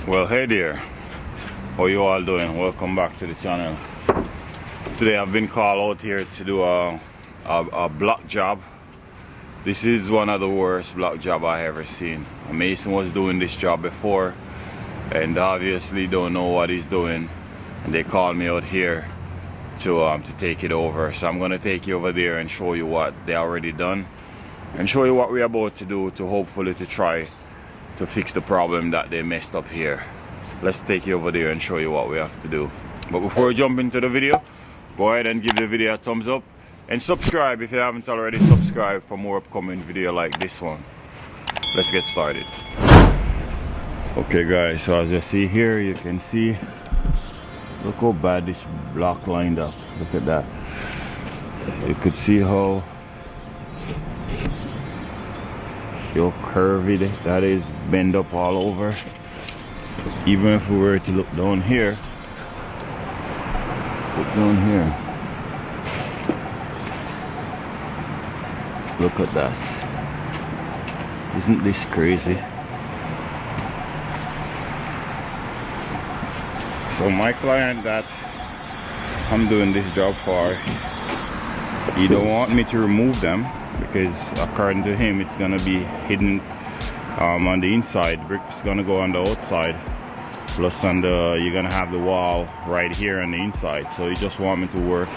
Well, hey there, how you all doing? Welcome back to the channel. Today I've been called out here to do a block job. This is one of the worst block job I ever seen. A mason was doing this job before and obviously don't know what he's doing, and they called me out here to take it over. So I'm gonna take you over there and show you what they already done and show you what we're about to do to hopefully to try to fix the problem that they messed up here. Let's take you over there and show you what we have to do. But before we jump into the video, go ahead and give the video a thumbs up and subscribe if you haven't already subscribed for more upcoming video like this one. Let's get started. Okay guys, so as you see here, you can see, look how bad this block lined up. Look at that. You could see how curvy that is, bend up all over. Even if we were to look down here, look at that. Isn't this crazy? So my client that I'm doing this job for, he don't want me to remove them because according to him it's gonna be hidden on the inside. Brick's gonna go on the outside, plus on the, you're gonna have the wall right here on the inside. So he just want me to work,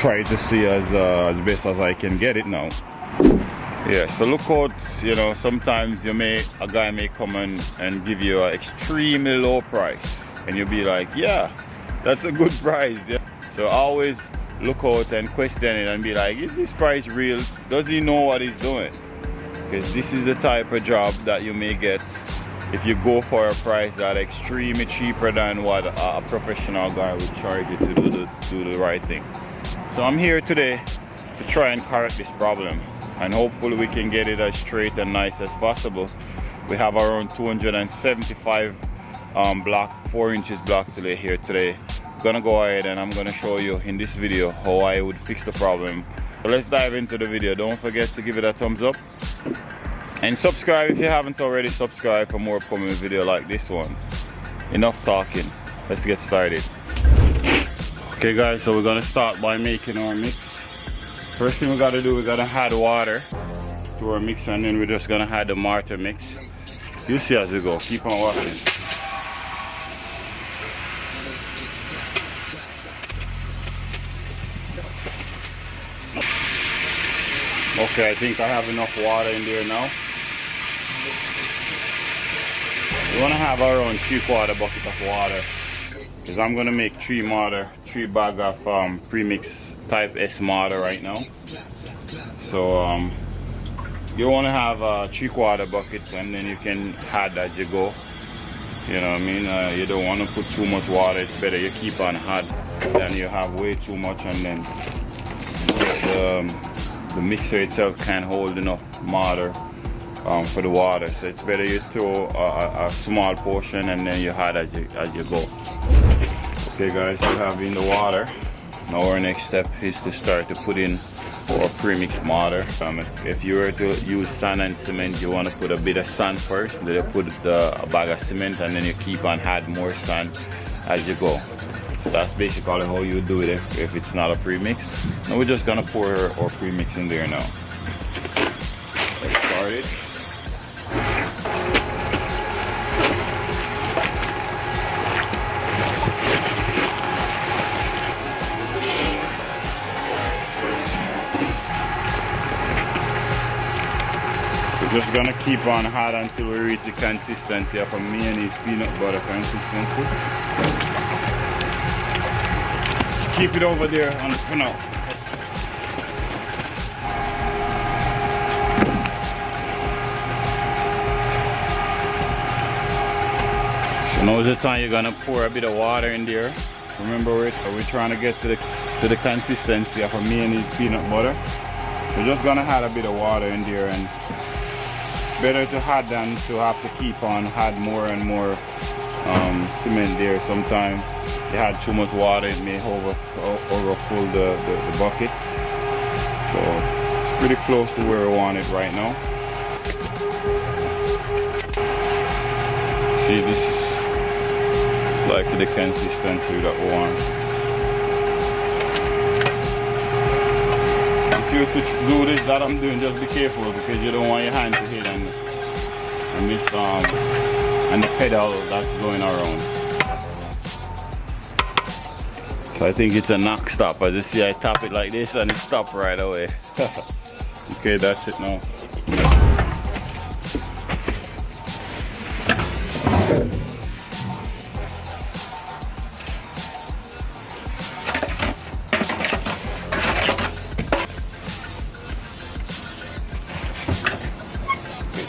try to see as best as I can get it now. Yeah, so look out, you know, sometimes a guy may come and give you an extremely low price and you'll be like, yeah, that's a good price. Yeah. So always look out and question it and be like, is this price real? Does he know what he's doing? Because this is the type of job that you may get if you go for a price that extremely cheaper than what a professional guy would charge you to do the right thing. So I'm here today to try and correct this problem, and hopefully we can get it as straight and nice as possible. We have around 275 block, 4 inches block to lay here today. I'm gonna go ahead and I'm gonna show you in this video how I would fix the problem. So let's dive into the video. Don't forget to give it a thumbs up and subscribe if you haven't already subscribed for more upcoming video like this one. Enough talking, let's get started. Okay guys, so we're gonna start by making our mix. First thing we gotta do, we gotta add water to our mix, and then we're just gonna add the mortar mix. You'll see as we go, keep on watching. Okay, I think I have enough water in there now. We want to have our own 3/4 bucket of water, because I'm going to make 3 bag of premix type S mortar right now. So you want to have a 3/4 bucket, and then you can add as you go. You know what I mean? You don't want to put too much water. It's better you keep on add than you have way too much, and then the mixer itself can't hold enough mortar for the water. So it's better you throw a small portion and then you add as you go. Okay guys, we have in the water. Now our next step is to start to put in our premix mortar. If you were to use sand and cement, you want to put a bit of sand first, then you put a bag of cement, and then you keep on add more sand as you go. So that's basically how you do it if it's not a premix. Now we're just gonna pour our premix in there now. Let's start it. We're just gonna keep on hot until we reach the consistency of a mayonnaise peanut butter consistency. Keep it over there on the funnel. So now is the time you're gonna pour a bit of water in there. Remember, we're trying to get to the consistency of a mayonnaise peanut butter. We're just gonna add a bit of water in there, and better to add than to have to keep on add more and more cement there. Sometimes you had too much water, it may overfill the bucket. So it's pretty close to where we want it right now. See, this is like the consistency that we want. If you to do this that I'm doing, just be careful because you don't want your hand to hit and this and the pedal that's going around. So I think it's a knock stop. As you see, I tap it like this and it stops right away. Okay, that's it now.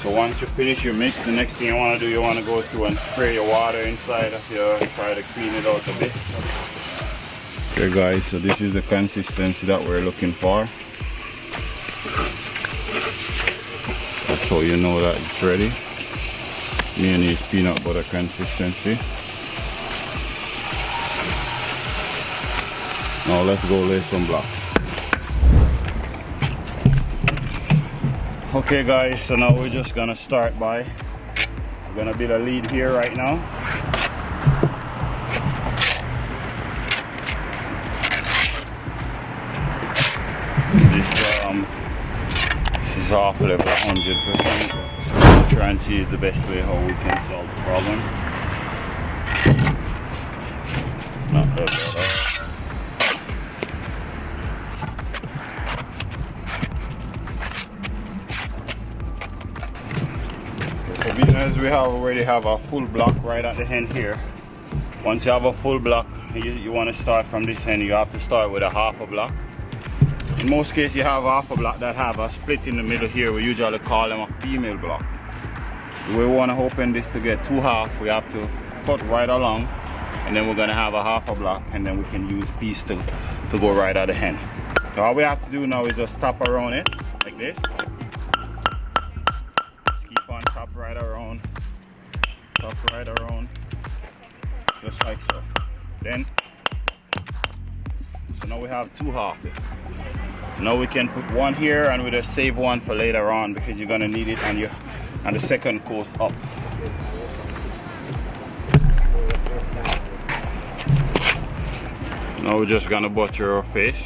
So once you finish your mix, the next thing you want to do, you want to go through and spray your water inside of your, try to clean it out a bit. Okay guys, so this is the consistency that we're looking for. That's how you know that it's ready. Mayonnaise peanut butter consistency. Now let's go lay some blocks. Okay guys, so now we're just gonna start by, we're gonna build a lead here right now. This is off level 100%. So we'll try and see the best way how we can solve the problem. Not bad at all. As we already have a full block right at the end here. Once you have a full block, you want to start from this end. You have to start with a half a block. In most cases, you have half a block that have a split in the middle here. We usually call them a female block. We want to open this to get two half. We have to cut right along, and then we're going to have a half a block, and then we can use piece to go right at the end. So all we have to do now is just tap around it like this. Tap right around, just like so. Then, so now we have two half it. Now we can put one here and we'll just save one for later on because you're gonna need it on the second coat up. Now we're just gonna butter our face.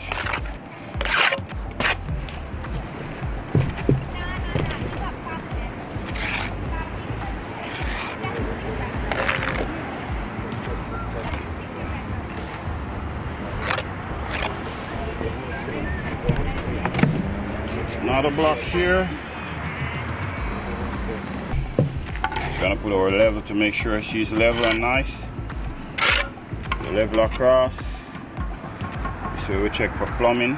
Another block here. Just gonna put our level to make sure she's level and nice. Level across. So we check for plumbing.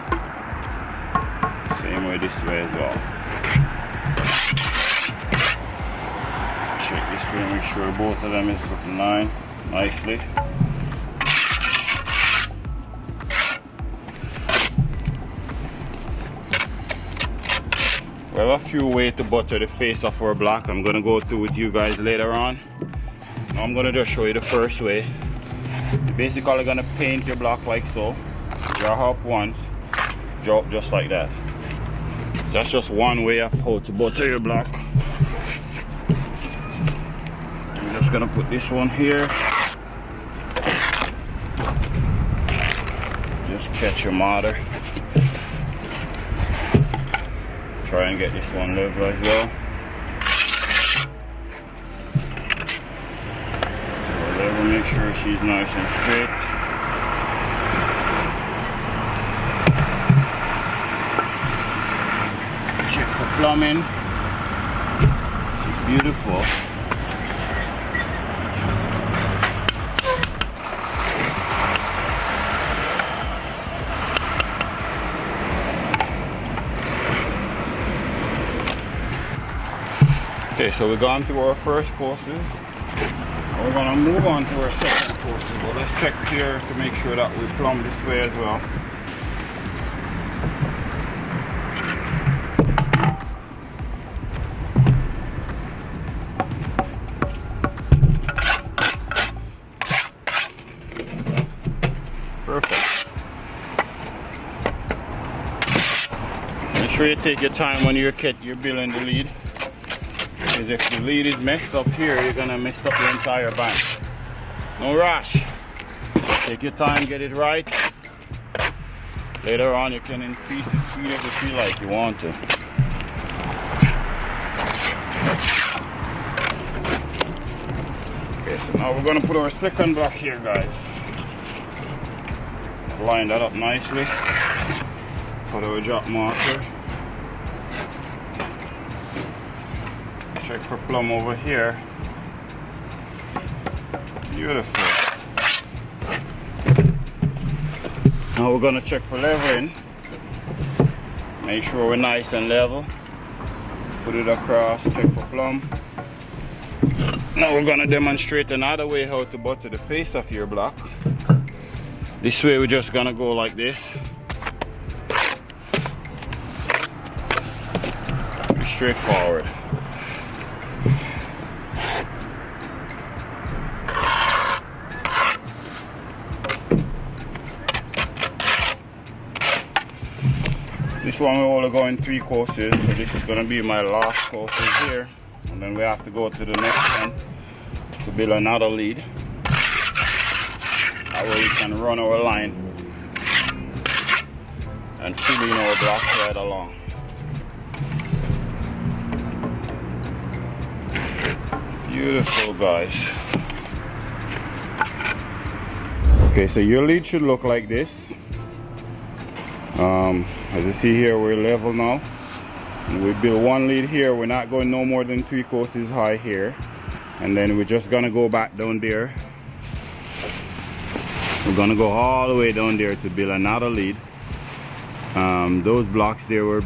Same way this way as well. Check this way, make sure both of them is looking nicely. We have a few ways to butter the face of our block. I'm gonna go through with you guys later on. Now I'm gonna just show you the first way. You're basically gonna paint your block like so. Draw up once, draw up just like that. That's just one way of how to butter your block. I'm just gonna put this one here. Just catch your mortar. Try and get this one level as well. So level, make sure she's nice and straight. Check for plumbing. She's beautiful. Okay, so we've gone through our first courses. We're gonna move on to our second courses, but let's check here to make sure that we plumb this way as well. Perfect. Make sure you take your time when you're building the lead. Because if the lead is messed up here, you're gonna mess up the entire band. No rush. Take your time, get it right. Later on, you can increase the speed if you feel like you want to. Okay, so now we're gonna put our second block here, guys. Line that up nicely. Put our drop marker. Check for plumb over here. Beautiful. Now we're gonna check for leveling. Make sure we're nice and level. Put it across, check for plumb. Now we're gonna demonstrate another way how to butter the face of your block. This way we're just gonna go like this. Straightforward. This one we're only going 3 courses, so this is gonna be my last courses here. And then we have to go to the next one to build another lead. That way we can run our line and fill in our blocks right along. Beautiful, guys. Okay, so your lead should look like this. As you see here, we're level now. And we build one lead here. We're not going no more than 3 courses high here. And then we're just gonna go back down there. We're gonna go all the way down there to build another lead. Those blocks there were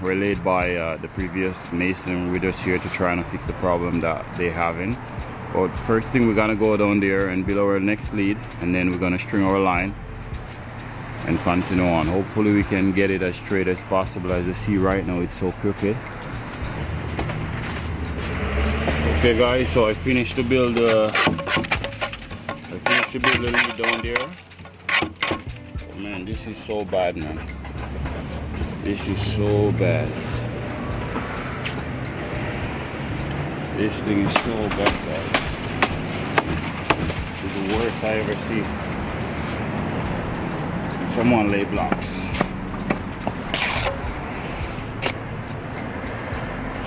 laid by the previous mason. We're just here to try and fix the problem that they're having. But first thing, we're gonna go down there and build our next lead, and then we're gonna string our line and continue on. Hopefully we can get it as straight as possible. As you see right now, it's so crooked. Okay guys, so I finished to build the lead down there. Oh, man, this is so bad, man. This is so bad. This thing is so bad, guys. This is the worst I ever see. Someone lay blocks.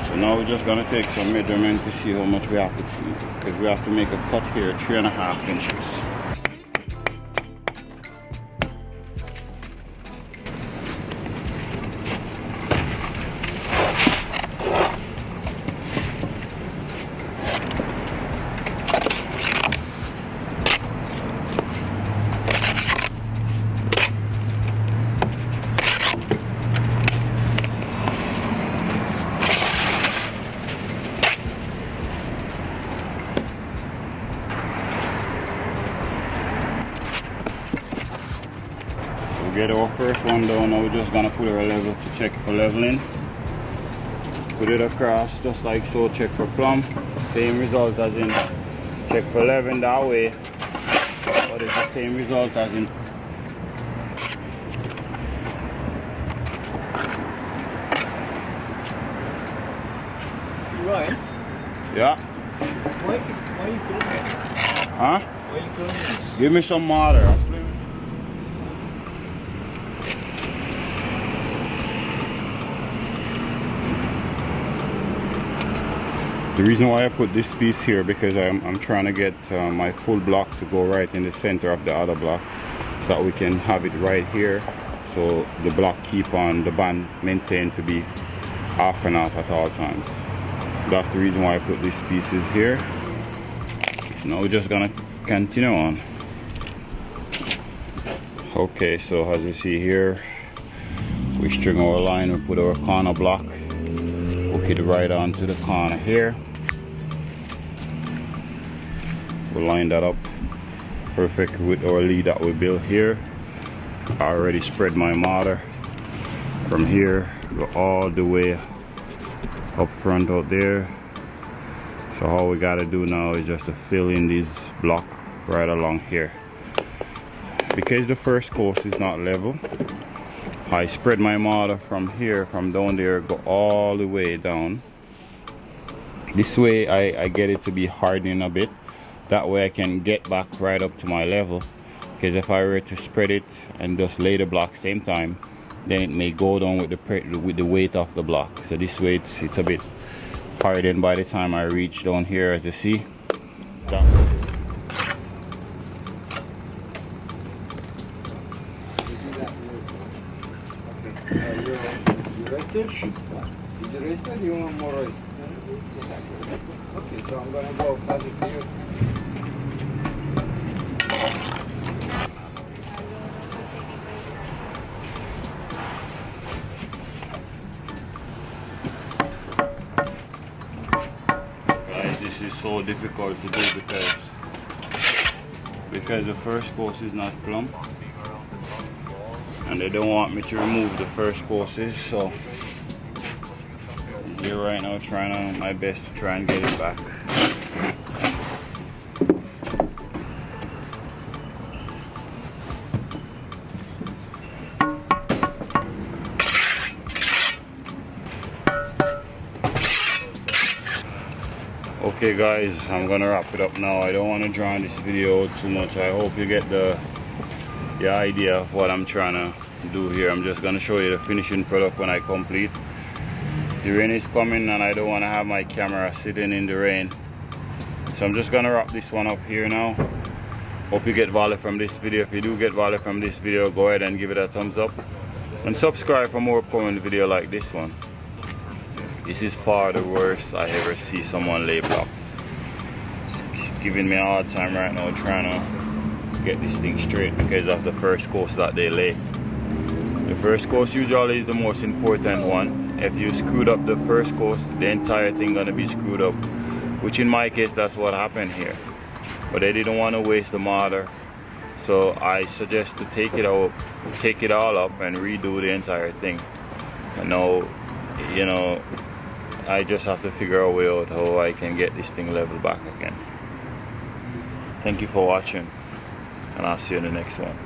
So now we're just gonna take some measurement to see how much we have to feed, because we have to make a cut here 3.5 inches. Get our first one down. Now we're just gonna put our level to check for leveling. Put it across just like so, check for plumb. Same result as in check for leveling that way, but it's the same result as in right. yeah. Why are you filming this? Huh? Why are you filming this? Give me some mortar. The reason why I put this piece here, because I'm trying to get my full block to go right in the center of the other block, so that we can have it right here, so the block keep on the band maintained to be off and off at all times. That's the reason why I put these pieces here. Now we're just gonna continue on. Okay, so as you see here, we string our line, we put our corner block, hook it right onto the corner here. We'll line that up perfect with our lead that we built here. I already spread my mortar from here, go all the way up front out there. So all we gotta do now is just to fill in these blocks right along here. Because the first course is not level, I spread my mortar from here, from down there, go all the way down. This way I get it to be hardening a bit. That way I can get back right up to my level, because if I were to spread it and just lay the block same time, then it may go down with the weight of the block. So this way it's a bit hardened by the time I reach down here, as you see. You rested? Did you rest or do you want more rest? Okay, so I'm gonna go pass it to you. Guys, this is so difficult to do because the first course is not plumb, and they don't want me to remove the first courses, so here right now trying my best to try and get it back. Okay guys, I'm gonna wrap it up now. I don't want to draw on this video too much. I hope you get the idea of what I'm trying to do here. I'm just gonna show you the finishing product when I complete. The rain is coming and I don't want to have my camera sitting in the rain, so I'm just gonna wrap this one up here now. Hope you get value from this video. If you do get value from this video, go ahead and give it a thumbs up and subscribe for more upcoming video like this one. This is far the worst I ever see someone lay blocks. It's giving me a hard time right now trying to get this thing straight because of the first course that they lay. The first course usually is the most important one. If you screwed up the first course, the entire thing gonna be screwed up, which in my case that's what happened here. But they didn't want to waste the mortar, so I suggest to take it out, take it all up and redo the entire thing. And now, you know, I just have to figure a way out how I can get this thing level back again. Thank you for watching, and I'll see you in the next one.